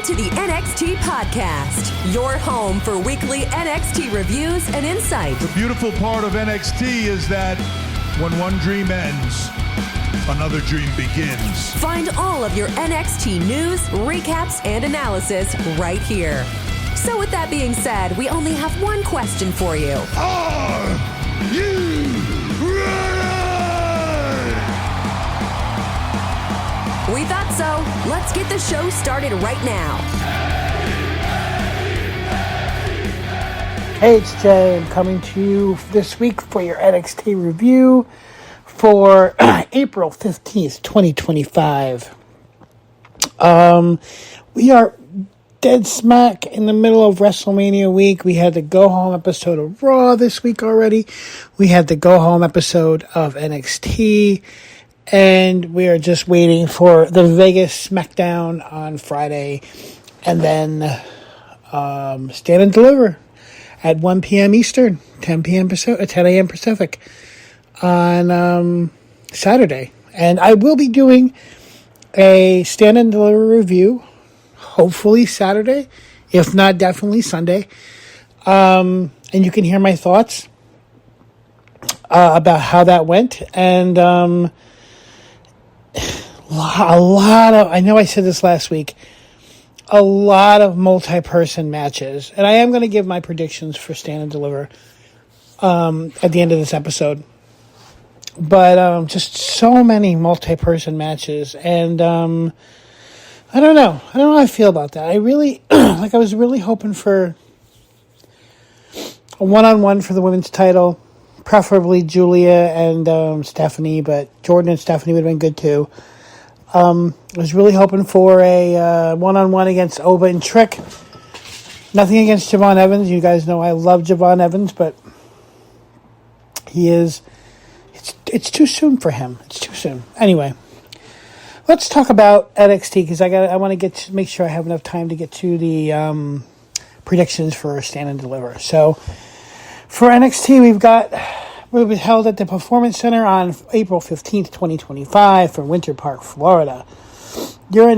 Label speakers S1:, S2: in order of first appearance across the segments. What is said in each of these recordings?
S1: to the NXT Podcast, your home for weekly NXT reviews and insight.
S2: The beautiful part of NXT is that when one dream ends, another dream begins.
S1: Find all of your NXT news, recaps, and analysis right here. So with that being said, we only have one question for you.
S2: Are you ready?
S1: We thought so. Let's get the show started right now.
S3: Hey, it's Jay. I'm coming to you this week for your NXT review for April 15th, 2025. We are dead smack in the middle of WrestleMania week. We had the go-home episode of Raw this week already. We had the go-home episode of NXT. And we are just waiting for the Vegas SmackDown on Friday. And then Stand and Deliver at 1 p.m. Eastern, 10 a.m. Pacific on Saturday. And I will be doing a Stand and Deliver review, hopefully Saturday, if not definitely Sunday. And you can hear my thoughts about how that went. And a lot of, I know I said this last week, a lot of multi-person matches. And I am going to give my predictions for Stand and Deliver at the end of this episode. But just so many multi-person matches. And I don't know. I don't know how I feel about that. I really, I was really hoping for a one-on-one for the women's title. Preferably Julia and Stephanie, but Jordan and Stephanie would have been good too. I was really hoping for a one-on-one against Ova and Trick. Nothing against Javon Evans. You guys know I love Javon Evans, but it's too soon for him. It's too soon. Anyway, let's talk about NXT because I want to make sure I have enough time to get to the predictions for Stand and Deliver. So, for NXT, we'll be held at the Performance Center on April 15th, 2025 from Winter Park, Florida. Your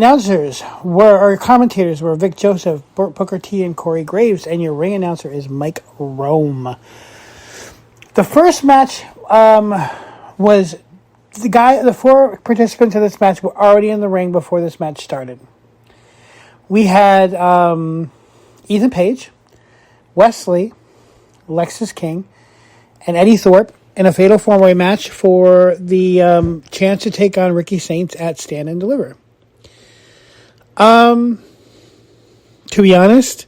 S3: commentators were Vic Joseph, Booker T, and Corey Graves, and your ring announcer is Mike Rome. The first match was the four participants of this match were already in the ring before this match started. We had Ethan Page, Wesley, Lexis King, and Eddie Thorpe in a fatal four-way match for the chance to take on Ricky Saints at Stand and Deliver. To be honest,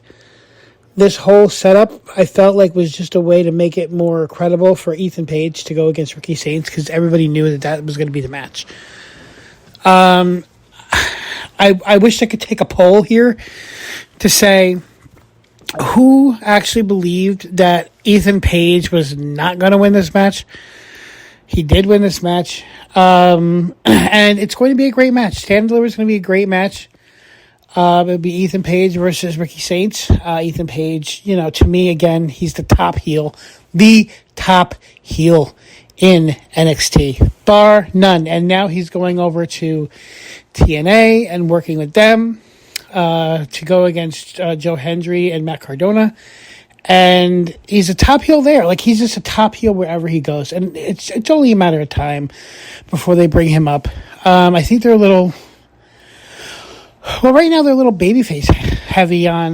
S3: this whole setup I felt like was just a way to make it more credible for Ethan Page to go against Ricky Saints because everybody knew that was going to be the match. I wish I could take a poll here to say who actually believed that Ethan Page was not going to win this match. He did win this match. And it's going to be a great match. Stand and Deliver is going to be a great match. It'll be Ethan Page versus Ricky Saints. Ethan Page, to me, again, he's the top heel in NXT, bar none. And now he's going over to TNA and working with them to go against Joe Hendry and Matt Cardona. And he's a top heel there. Like, he's just a top heel wherever he goes. And it's only a matter of time before they bring him up. I think they're a little... Well, right now they're a little babyface heavy on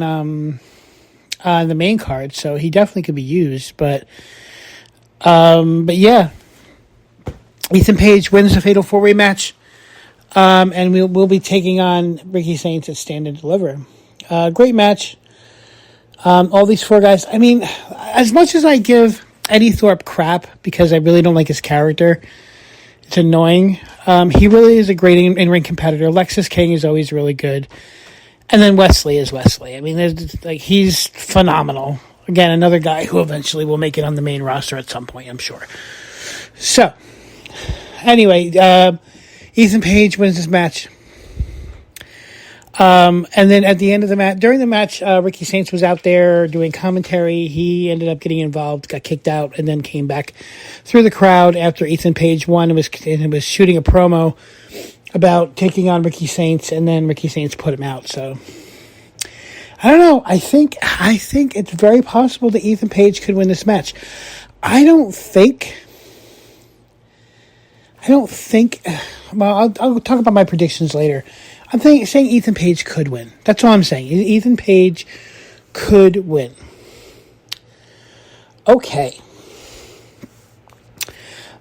S3: the main card, so he definitely could be used. But yeah, Ethan Page wins the Fatal 4-Way match, and we'll be taking on Ricky Saints at Stand and Deliver. Great match. All these four guys. I mean, as much as I give Eddie Thorpe crap because I really don't like his character, it's annoying. He really is a great in-ring competitor. Lexis King is always really good. And then Wesley is Wesley. I mean, he's phenomenal. Again, another guy who eventually will make it on the main roster at some point, I'm sure. So, anyway, Ethan Page wins this match. And then at the end of the match, during the match, Ricky Saints was out there doing commentary. He ended up getting involved, got kicked out, and then came back through the crowd after Ethan Page won and was shooting a promo about taking on Ricky Saints, and then Ricky Saints put him out. So I don't know. I think it's very possible that Ethan Page could win this match. I don't think. Well, I'll talk about my predictions later. I'm saying Ethan Page could win. That's all I'm saying. Ethan Page could win. Okay.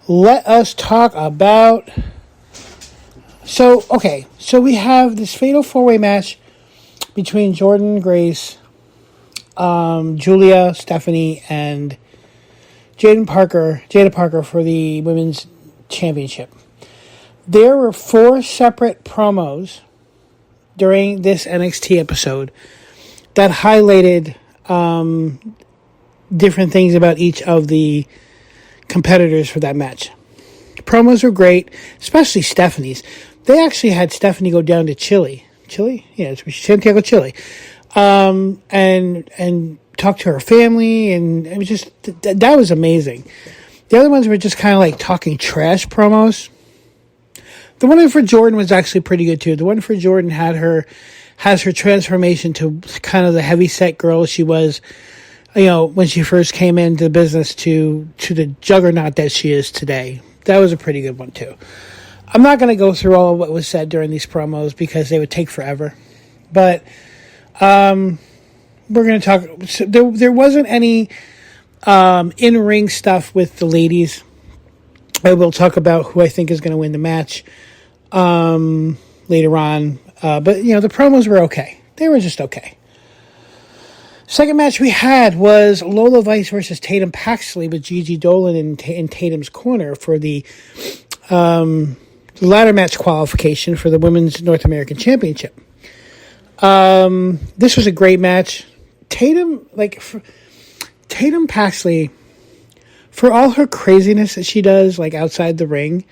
S3: Let us talk about... So we have this fatal 4-way match between Jordynne Grace, Julia, Stephanie, and Jada Parker for the Women's Championship. There were 4 separate promos during this NXT episode that highlighted different things about each of the competitors for that match. The promos were great, especially Stephanie's. They actually had Stephanie go down to Chile? Yeah, it's Santiago, Chile. And talk to her family, and it was just, that was amazing. The other ones were just kind of like talking trash promos. The one for Jordynne was actually pretty good too. The one for Jordynne has her transformation to kind of the heavyset girl she was, when she first came into the business to the juggernaut that she is today. That was a pretty good one too. I'm not going to go through all of what was said during these promos because they would take forever. But we're going to talk. So there wasn't any in-ring stuff with the ladies. I will talk about who I think is going to win the match later on. But, the promos were okay. They were just okay. Second match we had was Lola Vice versus Tatum Paxley with Gigi Dolan in Tatum's corner for the ladder match qualification for the Women's North American Championship. This was a great match. Tatum Paxley, for all her craziness that she does, outside the ring,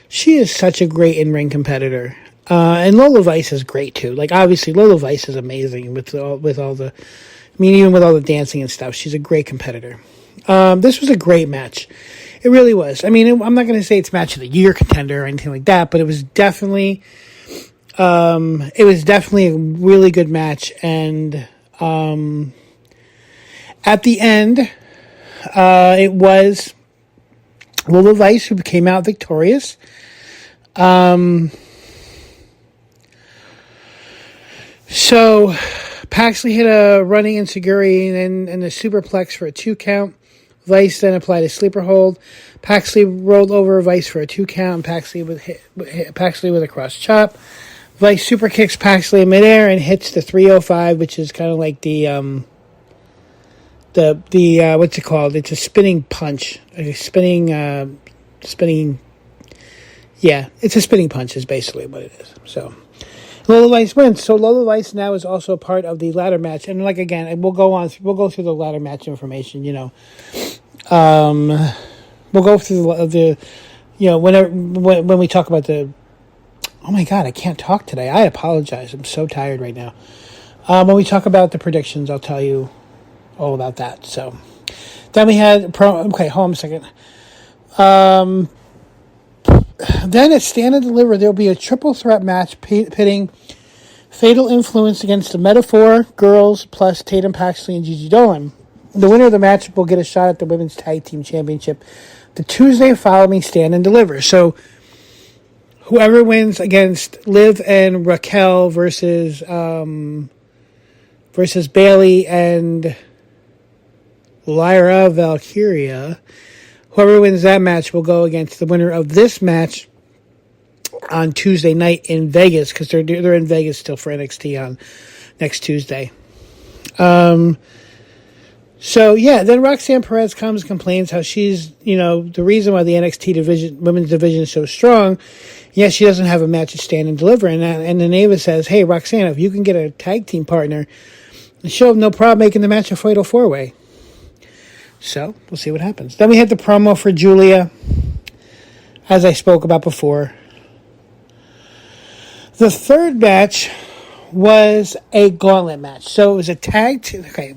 S3: she is such a great in-ring competitor. And Lola Vice is great too. Obviously Lola Vice is amazing with all the, even with all the dancing and stuff, she's a great competitor. This was a great match. It really was. I'm not going to say it's match of the year contender or anything like that, but it was definitely a really good match. And at the end, it was Lola Vice who came out victorious. So Paxley hit a running ensiguri and a superplex for a 2 count. Vice then applied a sleeper hold. Paxley rolled over Vice for a 2 count, and Paxley hit Paxley with a cross chop. Vice super kicks Paxley in midair and hits the 305, which is kind of like the what's it called? It's a spinning punch. It's a spinning punch is basically what it is. So Lola Vice wins. So Lola Vice now is also a part of the ladder match. And again, we'll go through the ladder match information, We'll go through the when we talk about the... Oh my God, I can't talk today. I apologize. I'm so tired right now. When we talk about the predictions, I'll tell you all about that. So then we had... Okay, hold on a second. Then at Stand and Deliver, there'll be a triple threat match pitting Fatal Influence against the Metaphor Girls plus Tatum Paxley and Gigi Dolan. The winner of the match will get a shot at the Women's Tag Team Championship the Tuesday following Stand and Deliver. So whoever wins against Liv and Raquel versus Bayley and Lyra Valkyria, whoever wins that match will go against the winner of this match on Tuesday night in Vegas, because they're in Vegas still for NXT on next Tuesday. So yeah, then Roxanne Perez comes and complains how she's, the reason why the NXT women's division is so strong. Yes, she doesn't have a match at Stand and Deliver, and then Ava says, "Hey, Roxanne, if you can get a tag team partner, she'll have no problem making the match a fatal 4-way." So we'll see what happens. Then we had the promo for Julia, as I spoke about before. The third match was a gauntlet match. So it was a tag team. Okay.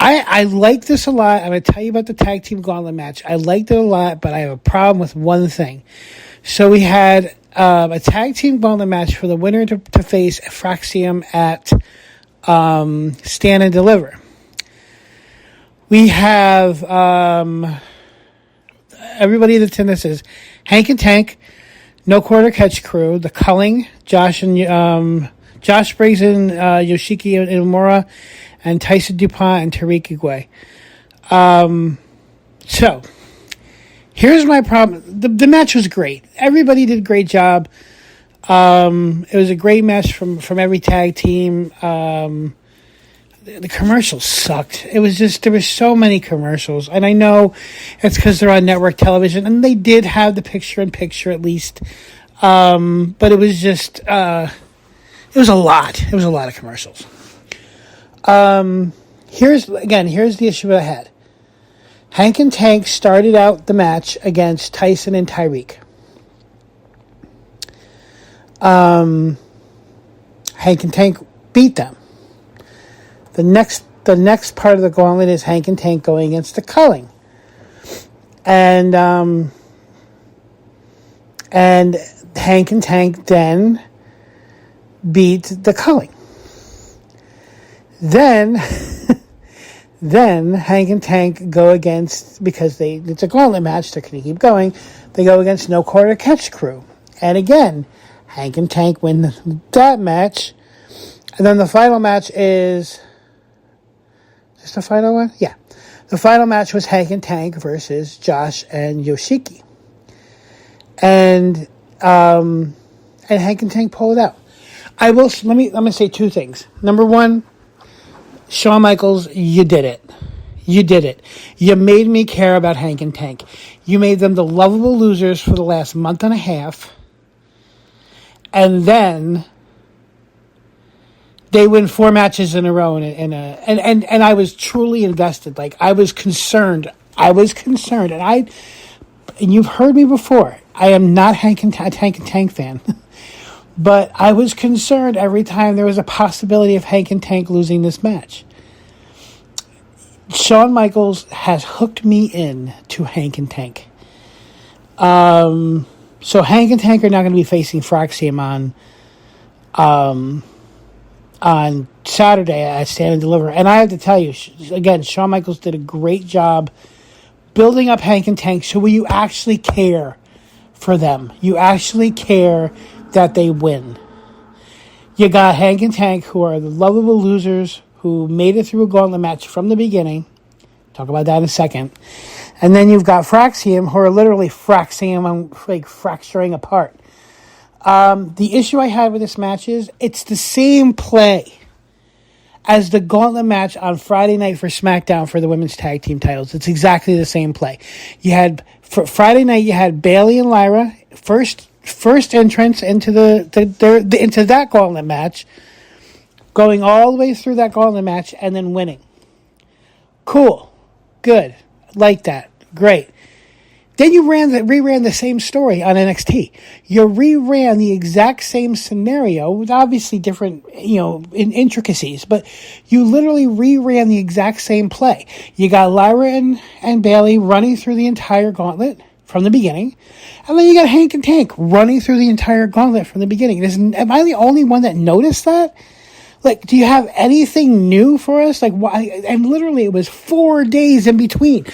S3: I like this a lot. I'm going to tell you about the tag team gauntlet match. I liked it a lot, but I have a problem with one thing. So we had a tag team gauntlet match for the winner to face Fraxium at Stand and Deliver. We have everybody that's in this is Hank and Tank, No Quarter Catch Crew, The Culling, Josh Briggs and Yoshiki Inamura, and Tyson DuPont and Tariq Igwe. So, here's my problem. The match was great. Everybody did a great job. It was a great match from every tag team. The commercials sucked. It was just, there were so many commercials. And I know it's because they're on network television. And they did have the picture-in-picture at least. But it was just, it was a lot. It was a lot of commercials. Here's the issue I had. Hank and Tank started out the match against Tyson and Tyreek. Hank and Tank beat them. The next part of the gauntlet is Hank and Tank going against the Culling. And Hank and Tank then beat the Culling. Then Hank and Tank go against, because it's a gauntlet match, they're going to keep going, they go against No Quarter Catch Crew. And again, Hank and Tank win that match. And then the final match is... Is this the final one? Yeah. The final match was Hank and Tank versus Josh and Yoshiki. And Hank and Tank pulled it out. Let me say two things. Number one, Shawn Michaels, you did it. You did it. You made me care about Hank and Tank. You made them the lovable losers for the last month and a half. And then they win 4 matches in a row and I was truly invested. Like, I was concerned. And you've heard me before. I am not a Hank and Tank fan. But I was concerned every time there was a possibility of Hank and Tank losing this match. Shawn Michaels has hooked me in to Hank and Tank. So Hank and Tank are now going to be facing Froxium on Saturday at Stand and Deliver. And I have to tell you, again, Shawn Michaels did a great job building up Hank and Tank so you actually care for them. You actually care that they win. You got Hank and Tank, who are the lovable losers who made it through a gauntlet match from the beginning. Talk about that in a second. And then you've got Froxium, who are literally fracturing apart. The issue I had with this match is it's the same play as the gauntlet match on Friday night for SmackDown for the women's tag team titles. It's exactly the same play. You had, for Friday night, you had Bayley and Lyra, first entrance into into that gauntlet match, going all the way through that gauntlet match and then winning. Cool. Good. Like that. Great. Then you reran the same story on NXT. You reran the exact same scenario with obviously different, in intricacies, but you literally reran the exact same play. You got Lyra and Bayley running through the entire gauntlet from the beginning, and then you got Hank and Tank running through the entire gauntlet from the beginning. Am I the only one that noticed that? Like, do you have anything new for us? Like, why? And literally, it was 4 days in between.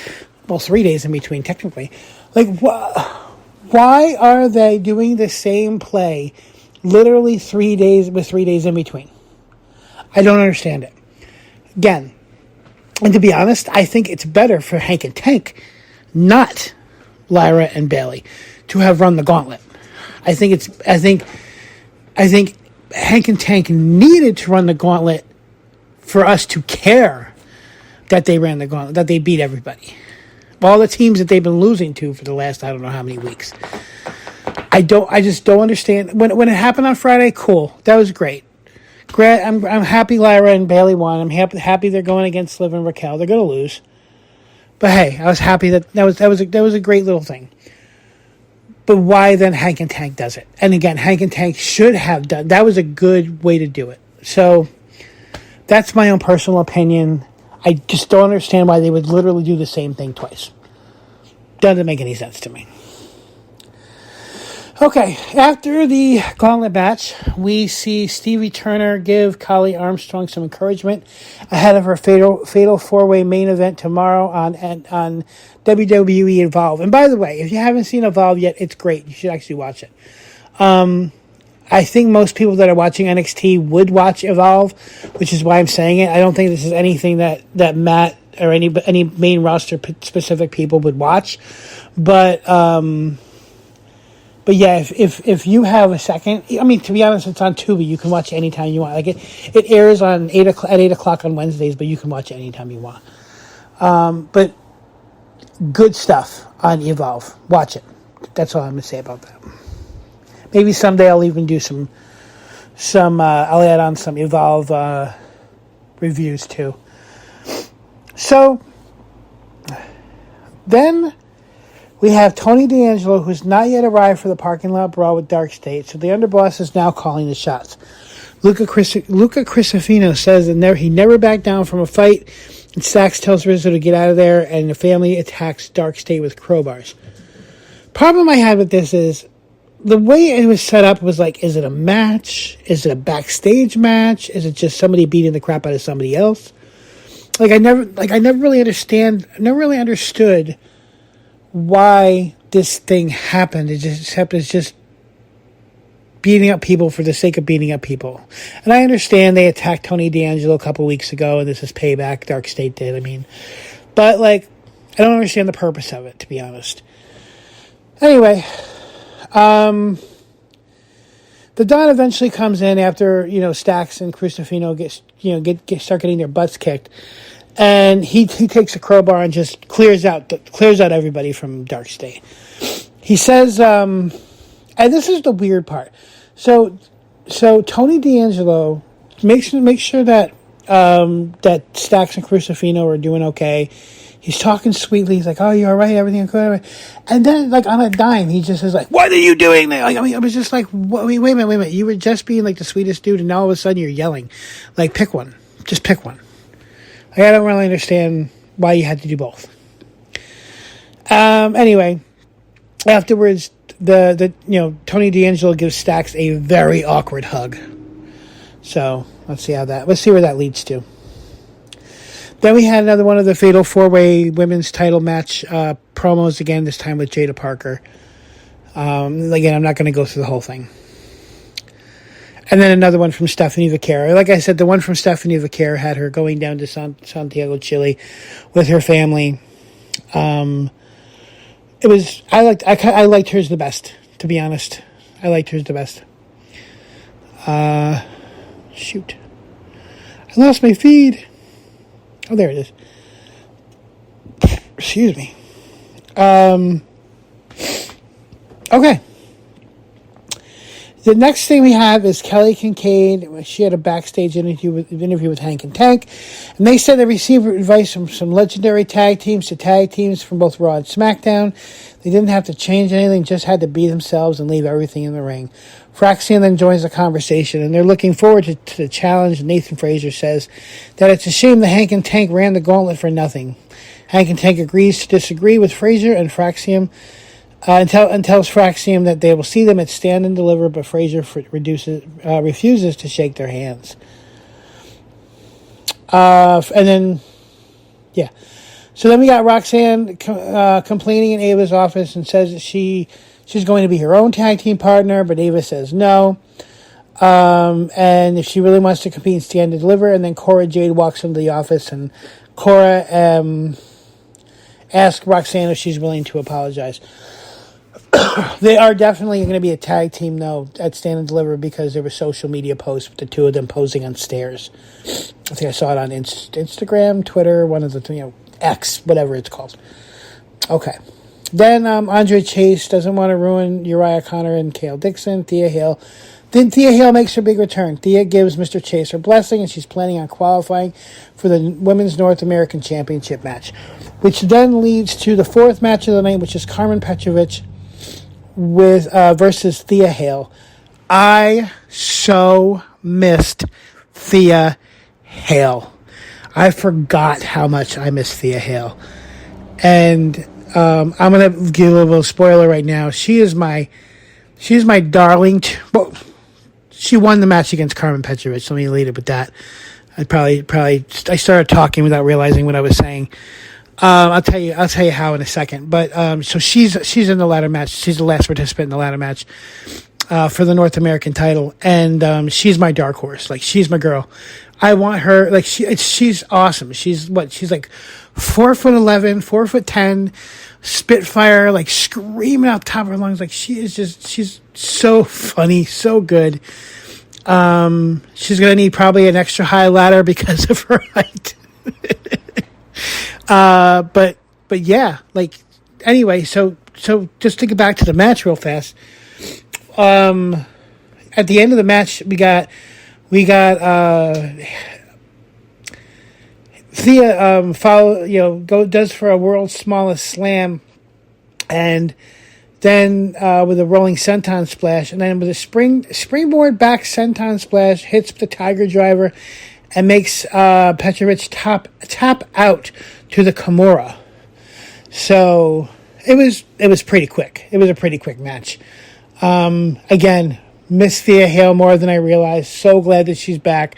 S3: Well, 3 days in between, technically. Like, why are they doing the same play literally 3 days with 3 days in between? I don't understand it. Again, and to be honest, I think it's better for Hank and Tank, not Lyra and Bayley, to have run the gauntlet. I think Hank and Tank needed to run the gauntlet for us to care that they ran the gauntlet, that they beat everybody. All the teams that they've been losing to for the last, I don't know how many weeks. I just don't understand. When it happened on Friday, cool. That was great. I'm happy Lyra and Bayley won. I'm happy they're going against Liv and Raquel. They're going to lose. But hey, I was happy that was a great little thing. But why then Hank and Tank does it? And again, Hank and Tank should have done. That was a good way to do it. So that's my own personal opinion. I just don't understand why they would literally do the same thing twice. Doesn't make any sense to me. Okay, after the gauntlet match, we see Stevie Turner give Kali Armstrong some encouragement ahead of her fatal four-way main event tomorrow on WWE Evolve. And by the way, if you haven't seen Evolve yet, it's great. You should actually watch it. I think most people that are watching NXT would watch Evolve, which is why I'm saying it. I don't think this is anything that Matt or any main roster specific people would watch, but yeah, if you have a second, I mean, to be honest, it's on Tubi. You can watch it anytime you want. Like it airs on 8 o'clock on Wednesdays, but you can watch it anytime you want. But good stuff on Evolve. Watch it. That's all I'm gonna say about that. Maybe someday I'll even do some. I'll add on some Evolve reviews too. So then we have Tony D'Angelo, who's not yet arrived for the parking lot brawl with Dark State. So the underboss is now calling the shots. Luca Crisafino says that he never backed down from a fight. And Stacks tells Rizzo to get out of there, and the family attacks Dark State with crowbars. Problem I had with this is the way it was set up was like, is it a match? Is it a backstage match? Is it just somebody beating the crap out of somebody else? I never really understood why this thing happened. It's just beating up people for the sake of beating up people. And I understand they attacked Tony D'Angelo a couple weeks ago, and this is payback. Dark State did, but I don't understand the purpose of it, to be honest. Anyway, the Don eventually comes in after Stacks and Crucifino start getting their butts kicked, and he takes a crowbar and just clears out everybody from Dark State. He says, and this is the weird part. So Tony D'Angelo makes sure that that Stacks and Crucifino are doing okay. He's talking sweetly. He's like, "Oh, you're all right. Everything good." And then, on a dime, he just is like, "What are you doing there?" I was just like, wait a minute. You were just being the sweetest dude, and now all of a sudden you're yelling. Pick one. Just pick one. I don't really understand why you had to do both. Anyway, afterwards, Tony D'Angelo gives Stacks a very awkward hug. So let's see where that leads to. Then we had another one of the fatal four-way women's title match promos again, this time with Jada Parker. Again, I'm not going to go through the whole thing. And then another one from Stephanie Vaquero. Like I said, the one from Stephanie Vaquero had her going down to Santiago, Chile with her family. I liked hers the best, to be honest. I liked hers the best. Shoot. I lost my feed. Oh, there it is. Excuse me. Okay. The next thing we have is Kelly Kincaid. She had a backstage interview with Hank and Tank. And they said they received advice from some legendary tag teams to tag teams from both Raw and SmackDown. They didn't have to change anything, just had to be themselves and leave everything in the ring. Fraxian then joins the conversation, and they're looking forward to the challenge. Nathan Frazier says that it's a shame that Hank and Tank ran the gauntlet for nothing. Hank and Tank agrees to disagree with Frazier and Fraxian and tells Fraxian that they will see them at Stand and Deliver, but Frazier refuses to shake their hands. So then we got Roxanne complaining in Ava's office and says that she's going to be her own tag team partner, but Ava says no. And if she really wants to compete in Stand and Deliver, and then Cora Jade walks into the office, and Cora asks Roxanne if she's willing to apologize. They are definitely going to be a tag team, though, at Stand and Deliver, because there were social media posts with the two of them posing on stairs. I think I saw it on Instagram, Twitter, one of the, X, whatever it's called. Okay. Then Andre Chase doesn't want to ruin Uriah Connor and Kale Dixon. Thea Hale makes her big return. Thea gives Mr. Chase her blessing, and she's planning on qualifying for the Women's North American Championship match, which then leads to the fourth match of the night, which is Carmen Petrovic versus Thea Hale. I so missed Thea Hale. I forgot how much I miss Thea Hale. And I'm going to give a little spoiler right now. She is my She's my darling. Well, she won the match against Carmen Petrovich. Let me lead it with that. I started talking without realizing what I was saying. I'll tell you how in a second. But so she's in the ladder match. She's the last participant in the ladder match for the North American title, and she's my dark horse. Like, she's my girl. I want her. Like, she's awesome. She's like 4'11", 4'10", Spitfire, like screaming out top of her lungs. Like, she's so funny, so good. She's gonna need probably an extra high ladder because of her height. But yeah, like, anyway, so just to get back to the match real fast. At the end of the match, we got Thea does for a world's smallest slam, and then with a rolling senton splash, and then with a springboard back senton splash, hits the Tiger Driver and makes Petrovich tap out to the Kimura. So it was pretty quick. It was a pretty quick match. Again, miss Thea Hale more than I realized. So glad that she's back.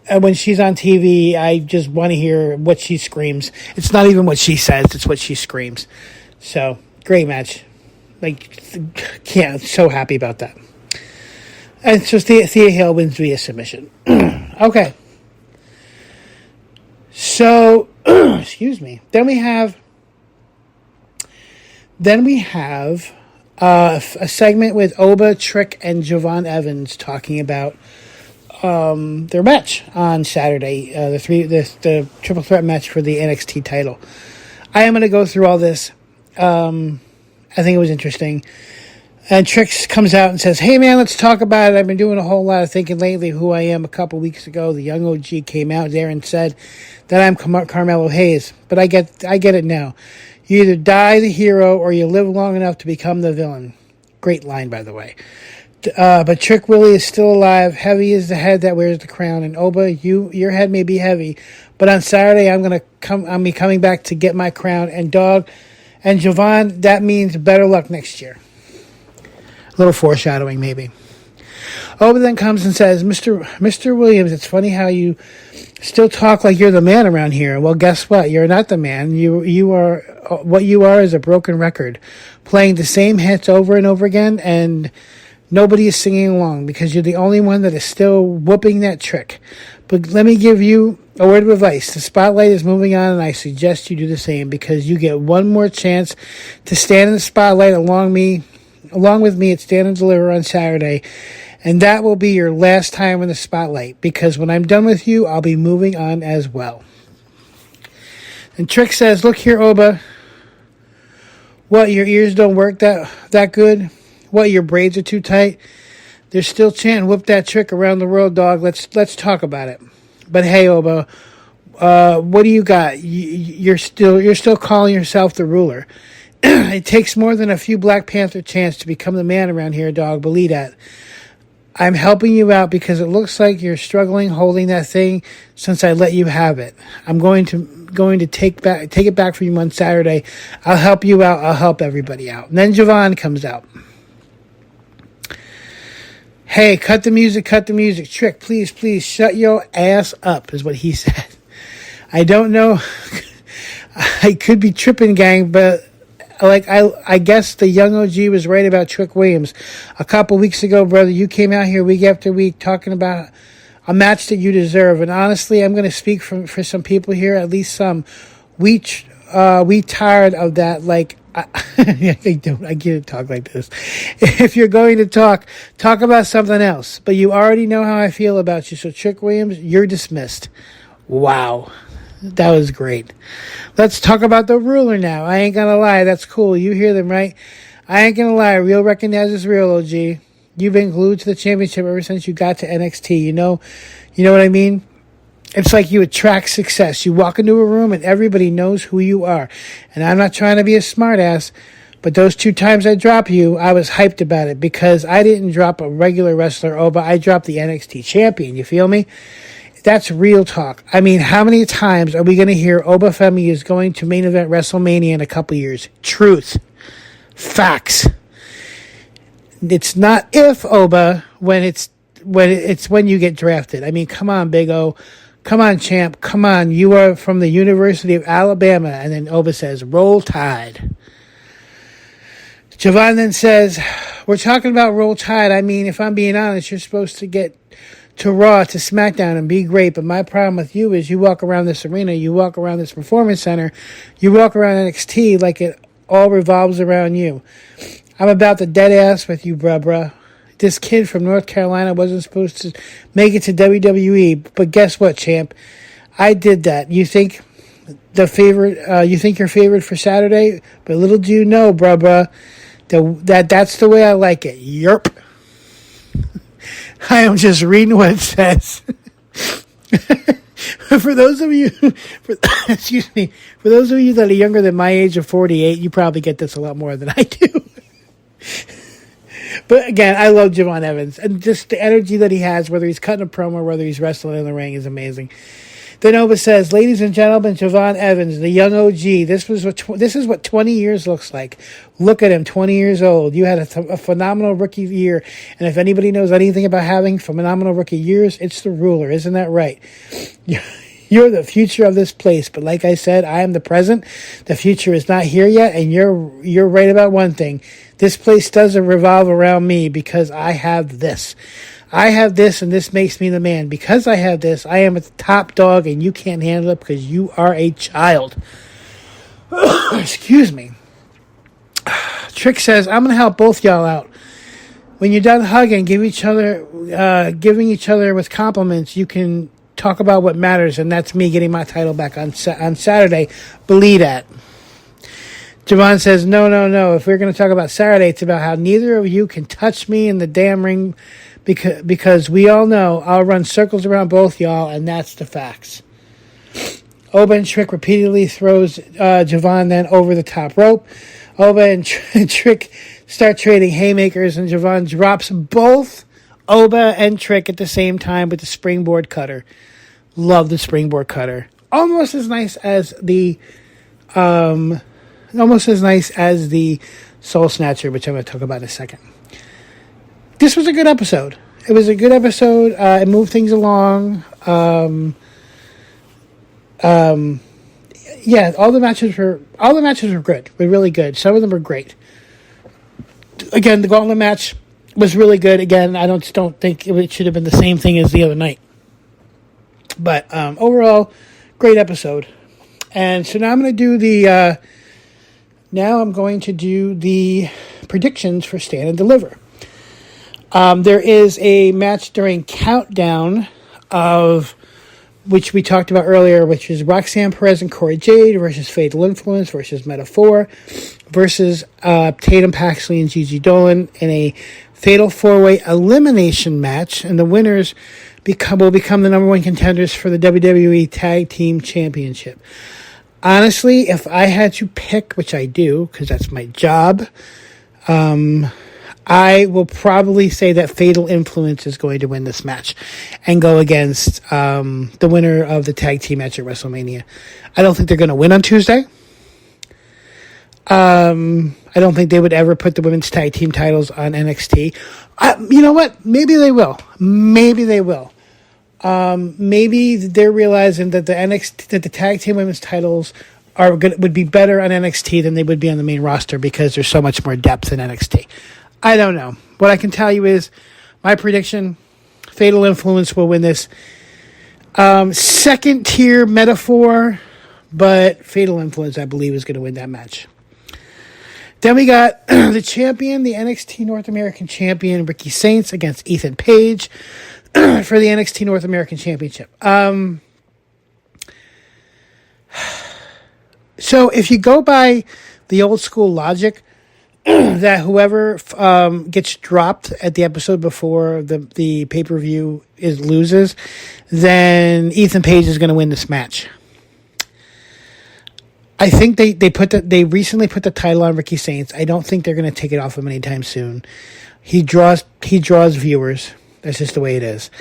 S3: And when she's on TV, I just want to hear what she screams. It's not even what she says, it's what she screams. So, great match. Like, so happy about that. And so Thea Hale wins via submission. Okay. So, excuse me. Then we have a segment with Oba, Trick, and Javon Evans talking about their match on Saturday, the triple threat match for the NXT title. I am going to go through all this. I think it was interesting. And Trix comes out and says, "Hey man, let's talk about it. I've been doing a whole lot of thinking lately who I am. A couple weeks ago, the young OG came out there and said that I'm Carmelo Hayes. But I get it now. You either die the hero or you live long enough to become the villain." Great line, by the way. But Trick Willie is still alive. Heavy is the head that wears the crown. And Oba, your head may be heavy, but on Saturday I'll be coming back to get my crown. And Dog and Javon, that means better luck next year. A little foreshadowing, maybe. Oba then comes and says, Mr. Williams, it's funny how you still talk like you're the man around here. Well, guess what? You're not the man. You are, what you are is a broken record, playing the same hits over and over again, and nobody is singing along because you're the only one that is still whooping that trick. But let me give you a word of advice. The spotlight is moving on, and I suggest you do the same because you get one more chance to stand in the spotlight along with me at Stand and Deliver on Saturday. And that will be your last time in the spotlight because when I'm done with you, I'll be moving on as well. And Trick says, "Look here, Oba. What, your ears don't work that good? What, your braids are too tight? They're still chanting, whoop that trick around the world, dog. Let's talk about it. But hey, Oba, what do you got? You're still calling yourself the ruler. It takes more than a few Black Panther chants to become the man around here, dog. Believe that. I'm helping you out because it looks like you're struggling holding that thing since I let you have it. I'm going to take it back from you on Saturday. I'll help you out. I'll help everybody out." And then Javon comes out. "Hey, cut the music. Trick, please, shut your ass up," is what he said. I don't know. I could be tripping, gang, but I guess the young OG was right about Trick Williams. A couple weeks ago, brother, you came out here week after week talking about a match that you deserve. And honestly, I'm going to speak for some people here, at least some. We tired of that. Like, I can't talk like this. If you're going to talk about something else. But you already know how I feel about you. So Trick Williams, you're dismissed. Wow. That was great. Let's talk about the ruler now. I ain't gonna lie. That's cool. You hear them, right? I ain't gonna lie. Real recognizes real, OG. You've been glued to the championship ever since you got to NXT. You know what I mean? It's like you attract success. You walk into a room and everybody knows who you are. And I'm not trying to be a smartass, but those 2 times I dropped you, I was hyped about it because I didn't drop a regular wrestler, Oba. I dropped the NXT champion. You feel me? That's real talk. I mean, how many times are we going to hear Oba Femi is going to main event WrestleMania in a couple years? Truth. Facts. It's not if, Oba, when it's when you get drafted. I mean, come on, Big O. Come on, champ. Come on. You are from the University of Alabama. And then Oba says, roll Tide. Javon then says, we're talking about roll Tide. I mean, if I'm being honest, you're supposed to get to Raw, to SmackDown, and be great. But my problem with you is you walk around this arena, you walk around this performance center, you walk around NXT like it all revolves around you. I'm about the dead ass with you, bruh. This kid from North Carolina wasn't supposed to make it to WWE, but guess what, champ? I did that. You think you're favored for Saturday, but little do you know, bruh, that's the way I like it. Yerp. I am just reading what it says. For those of you that are younger than my age of 48, you probably get this a lot more than I do. But again, I love Javon Evans, and just the energy that he has, whether he's cutting a promo or whether he's wrestling in the ring, is amazing. Then Nova says, ladies and gentlemen, Javon Evans, the young OG. This is what 20 years looks like. Look at him, 20 years old. You had a phenomenal rookie year, and if anybody knows anything about having phenomenal rookie years, it's the ruler. Isn't that right? You're the future of this place, but like I said, I am the present. The future is not here yet, and you're right about one thing. This place doesn't revolve around me because I have this. I have this, and this makes me the man. Because I have this, I am a top dog, and you can't handle it because you are a child. Excuse me. Trick says, I'm going to help both y'all out. When you're done hugging, giving each other with compliments, you can talk about what matters, and that's me getting my title back on Saturday. Believe that. Javon says, no. If we're going to talk about Saturday, it's about how neither of you can touch me in the damn ring because we all know I'll run circles around both y'all, and that's the facts. Oba and Trick repeatedly throws Javon then over the top rope. Oba and Trick start trading haymakers, and Javon drops both Oba and Trick at the same time with the springboard cutter. Love the springboard cutter. Almost as nice as the Soul Snatcher, which I'm going to talk about in a second. This was a good episode. It was a good episode. It moved things along. Yeah, all the matches were good. Were really good. Some of them were great. Again, the gauntlet match was really good. Again, I don't think it should have been the same thing as the other night. But overall, great episode. And so now I'm going to do the predictions for Stand and Deliver. There is a match during Countdown of which we talked about earlier, which is Roxanne Perez and Corey Jade versus Fatal Influence versus Meta-4 versus Tatum Paxley and Gigi Dolan in a Fatal 4-Way elimination match, and the winners will become the number one contenders for the WWE Tag Team Championship. Honestly, if I had to pick, which I do, because that's my job, I will probably say that Fatal Influence is going to win this match and go against the winner of the tag team match at WrestleMania. I don't think they're going to win on Tuesday. I don't think they would ever put the women's tag team titles on NXT. You know what? Maybe they will. Maybe they're realizing that the tag team women's titles would be better on NXT than they would be on the main roster because there's so much more depth in NXT. I don't know. What I can tell you is my prediction: Fatal Influence will win this. Second tier Meta-4, but Fatal Influence, I believe, is going to win that match. Then we got the champion, the NXT North American champion, Ricky Saints, against Ethan Page for the NXT North American Championship. So if you go by the old school logic that whoever gets dropped at the episode before the pay-per-view loses, then Ethan Page is going to win this match. I think they recently put the title on Ricky Saints. I don't think they're going to take it off him anytime soon. He draws viewers. That's just the way it is.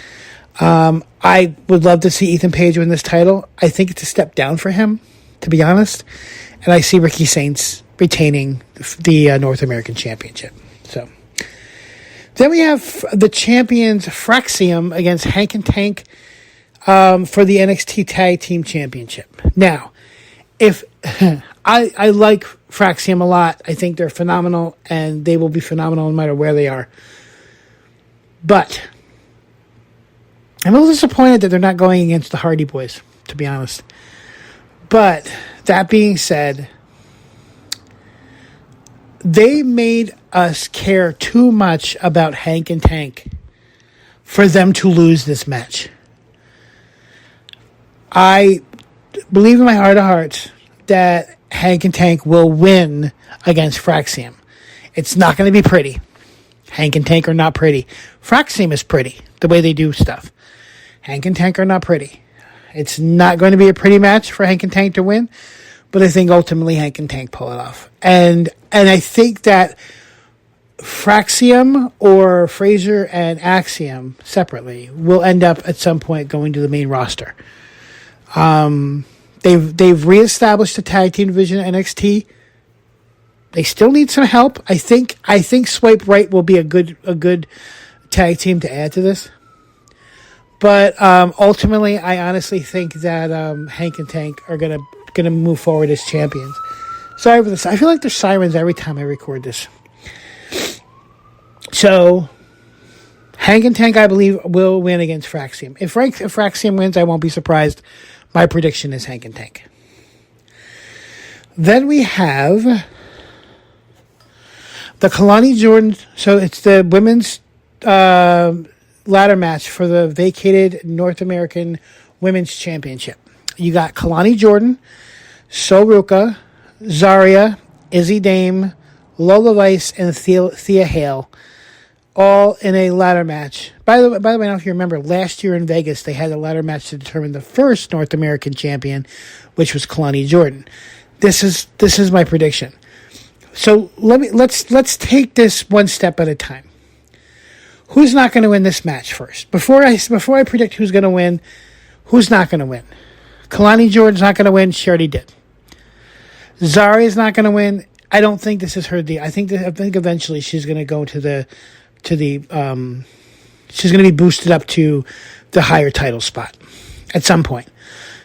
S3: I would love to see Ethan Page win this title. I think it's a step down for him, to be honest. And I see Ricky Saints retaining the North American Championship. So Then we have the champions Fraxium against Hank and Tank for the NXT Tag Team Championship. Now, if I like Fraxium a lot, I think they're phenomenal, and they will be phenomenal no matter where they are. But I'm a little disappointed that they're not going against the Hardy Boys, to be honest. But that being said, they made us care too much about Hank and Tank for them to lose this match. I believe in my heart of hearts that Hank and Tank will win against Fraxium. It's not going to be pretty. Hank and Tank are not pretty. Fraxium is pretty, the way they do stuff. Hank and Tank are not pretty. It's not going to be a pretty match for Hank and Tank to win, but I think ultimately Hank and Tank pull it off. And I think that Fraxium or Fraser and Axiom separately will end up at some point going to the main roster. They've reestablished the tag team division at NXT. They still need some help. I think Swipe Right will be a good tag team to add to this. But ultimately, I honestly think that Hank and Tank are gonna move forward as champions. Sorry for this. I feel like there's sirens every time I record this. So, Hank and Tank, I believe, will win against Fraxium. If Fraxium wins, I won't be surprised. My prediction is Hank and Tank. Then we have the Kalani Jordan. So it's the women's ladder match for the vacated North American Women's Championship. You got Kalani Jordan, Soruka, Zarya, Izzy Dame, Lola Vice, and Thea Hale, all in a ladder match. By the way, I don't know if you remember, last year in Vegas, they had a ladder match to determine the first North American champion, which was Kalani Jordan. This is my prediction. So let's take this one step at a time. Who's not going to win this match first? Before I predict who's going to win, who's not going to win? Kalani Jordan's not going to win. She already did. Zarya's not going to win. I don't think this is her deal. I think eventually she's going to go to the she's going to be boosted up to the higher title spot at some point.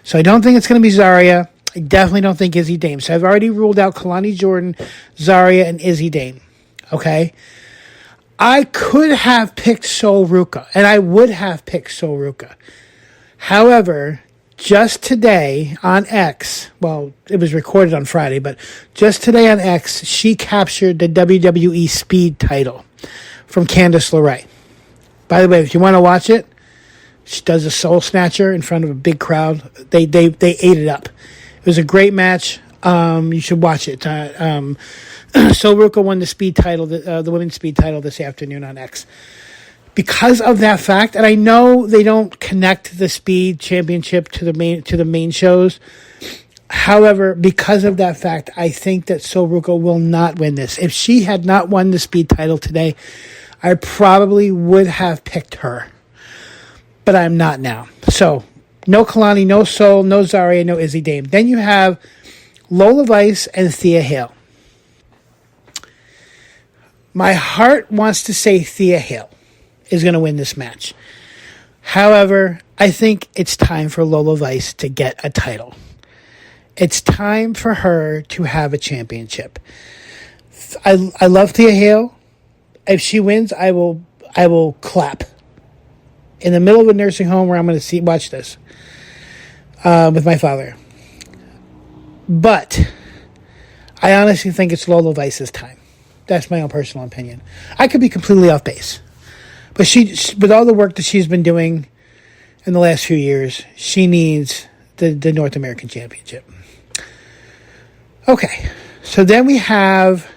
S3: So I don't think it's going to be Zarya. I definitely don't think Izzy Dame. So I've already ruled out Kalani Jordan, Zarya, and Izzy Dame. Okay? I could have picked Sol Ruka, and I would have picked Sol Ruka. However, just today on X, well, it was recorded on Friday, but just today on X, she captured the WWE Speed title from Candice LeRae. By the way, if you want to watch it, she does a soul snatcher in front of a big crowd. They ate it up. It was a great match. You should watch it. Sol Ruka won the speed title, the women's speed title this afternoon on X. Because of that fact, and I know they don't connect the speed championship to the main shows. However, because of that fact, I think that Sol Ruka will not win this. If she had not won the speed title today, I probably would have picked her. But I'm not now. So, no Kalani, no Sol, no Zarya, no Izzy Dame. Then you have Lola Vice and Thea Hale. My heart wants to say Thea Hale is going to win this match. However, I think it's time for Lola Vice to get a title. It's time for her to have a championship. I love Thea Hale. If she wins, I will clap in the middle of a nursing home where I'm going to watch this with my father. But I honestly think it's Lola Vice's time. That's my own personal opinion. I could be completely off base. But she, with all the work that she's been doing in the last few years, she needs the North American Championship. Okay, so then we have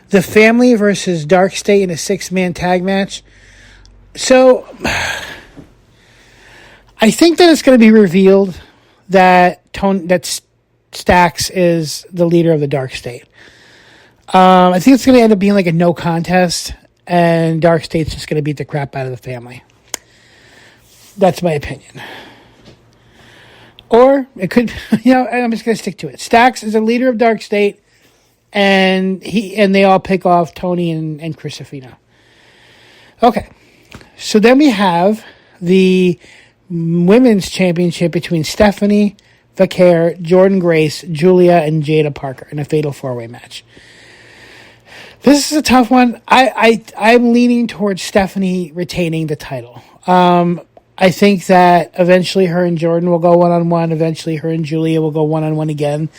S3: the Family versus Dark State in a 6-man tag match. So I think that it's going to be revealed that Stax is the leader of the Dark State. I think it's going to end up being like a no contest, and Dark State's just going to beat the crap out of the Family. That's my opinion. Or it could, I'm just going to stick to it. Stax is the leader of Dark State, and they all pick off Tony and Christofino. Okay. So then we have the women's championship between Stephanie, Vaquer, Jordan Grace, Julia, and Jada Parker in a fatal 4-way match. This is a tough one. I'm leaning towards Stephanie retaining the title. I think that eventually her and Jordan will go one-on-one. Eventually her and Julia will go one-on-one again.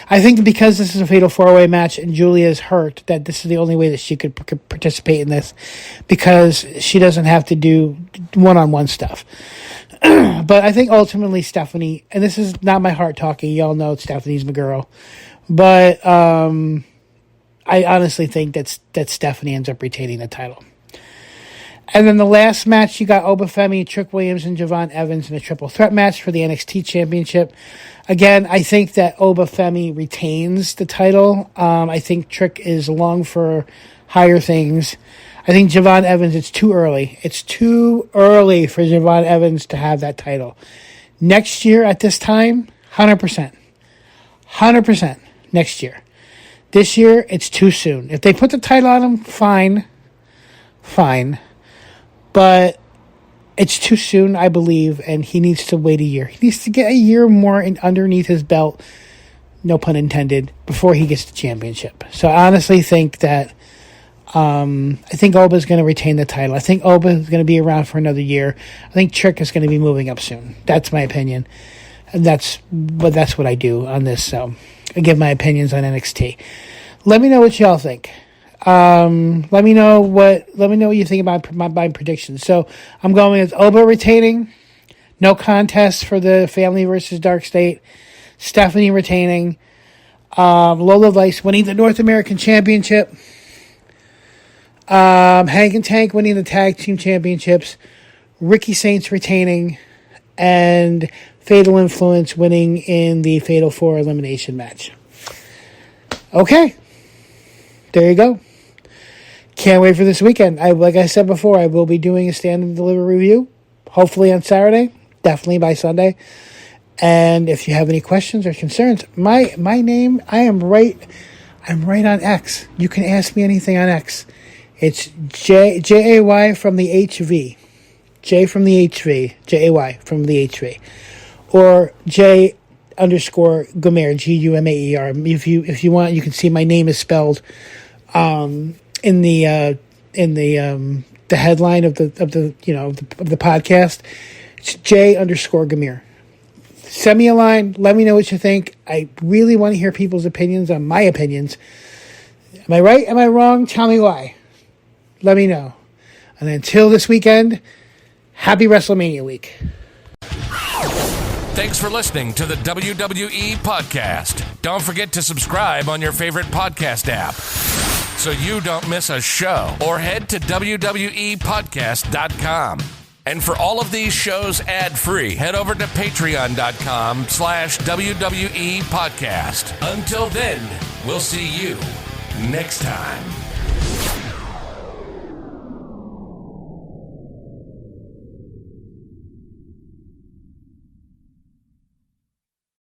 S3: I think that because this is a fatal 4-way match and Julia is hurt, that this is the only way that she could participate in this, because she doesn't have to do one-on-one stuff. But I think ultimately Stephanie, and this is not my heart talking, y'all know Stephanie's my girl, but I honestly think that Stephanie ends up retaining the title. And then the last match, you got Obafemi, Trick Williams, and Javon Evans in a triple threat match for the NXT Championship. Again, I think that Obafemi retains the title. I think Trick is along for higher things. I think Javon Evans, it's too early. It's too early for Javon Evans to have that title. Next year at this time, 100%. 100% next year. This year, it's too soon. If they put the title on him, fine. But it's too soon, I believe, and he needs to wait a year. He needs to get a year more underneath his belt, no pun intended, before he gets the championship. So I honestly think that I think Oba is going to retain the title. I think Oba is going to be around for another year. I think Trick is going to be moving up soon. That's my opinion. And that's what I do on this. So I give my opinions on NXT. Let me know what y'all think. Let me know what you think about my predictions. So I'm going with Oba retaining, no contest for the Family versus Dark State, Stephanie retaining, Lola Vice winning the North American Championship, Hank and Tank winning the Tag Team Championships, Ricky Saints retaining, and Fatal Influence winning in the Fatal 4 elimination match. Okay. There you go. Can't wait for this weekend. Like I said before, I will be doing a Stand and Deliver review, hopefully on Saturday, definitely by Sunday. And if you have any questions or concerns, my name, I'm right on X. You can ask me anything on X. It's Jay from the HV. J from the HV. Jay from the HV. Or J _Gumaer, Gumaer. If you want, you can see my name is spelled in the headline of the podcast. It's J _Gumaer. Send me a line. Let me know what you think. I really want to hear people's opinions on my opinions. Am I right? Am I wrong? Tell me why. Let me know. And until this weekend, happy WrestleMania week.
S4: Thanks for listening to the WWE Podcast. Don't forget to subscribe on your favorite podcast app so you don't miss a show, or head to WWEpodcast.com. And for all of these shows ad-free, head over to patreon.com/WWE Podcast. Until then, we'll see you next time.